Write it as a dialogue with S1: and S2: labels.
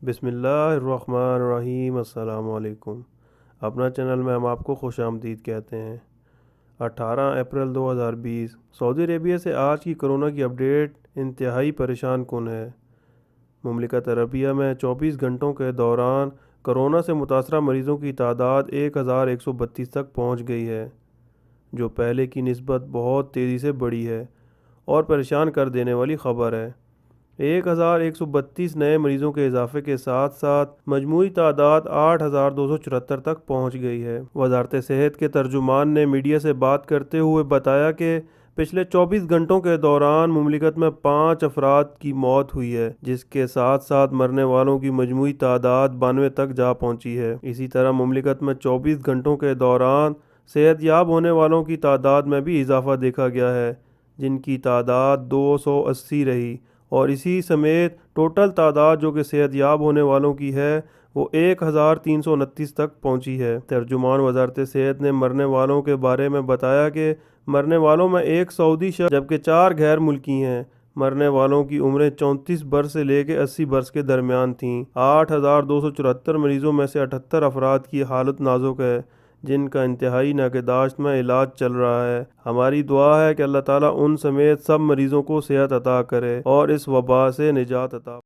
S1: بسم اللہ الرحمن الرحیم۔ السلام علیکم۔ اپنا چینل میں ہم آپ کو خوش آمدید کہتے ہیں۔ 18 اپریل 2020 سعودی عربیہ سے آج کی کرونا کی اپڈیٹ انتہائی پریشان کن ہے۔ مملکت عربیہ میں 24 گھنٹوں کے دوران کرونا سے متاثرہ مریضوں کی تعداد 1132 تک پہنچ گئی ہے، جو پہلے کی نسبت بہت تیزی سے بڑھی ہے اور پریشان کر دینے والی خبر ہے۔ 1132 نئے مریضوں کے اضافے کے ساتھ ساتھ مجموعی تعداد 8274 تک پہنچ گئی ہے۔ وزارت صحت کے ترجمان نے میڈیا سے بات کرتے ہوئے بتایا کہ پچھلے 24 گھنٹوں کے دوران مملکت میں 5 افراد کی موت ہوئی ہے، جس کے ساتھ ساتھ مرنے والوں کی مجموعی تعداد 92 تک جا پہنچی ہے۔ اسی طرح مملکت میں 24 گھنٹوں کے دوران صحت یاب ہونے والوں کی تعداد میں بھی اضافہ دیکھا گیا ہے، جن کی تعداد 280 رہی، اور اسی سمیت ٹوٹل تعداد جو کہ صحت یاب ہونے والوں کی ہے وہ 1329 تک پہنچی ہے۔ ترجمان وزارت صحت نے مرنے والوں کے بارے میں بتایا کہ مرنے والوں میں ایک سعودی شخص جبکہ 4 غیر ملکی ہیں۔ مرنے والوں کی عمریں 34 برس سے لے کے 80 برس کے درمیان تھیں۔ 8274 مریضوں میں سے 78 افراد کی حالت نازک ہے، جن کا انتہائی نگہداشت میں علاج چل رہا ہے۔ ہماری دعا ہے کہ اللہ تعالیٰ ان سمیت سب مریضوں کو صحت عطا کرے اور اس وبا سے نجات عطا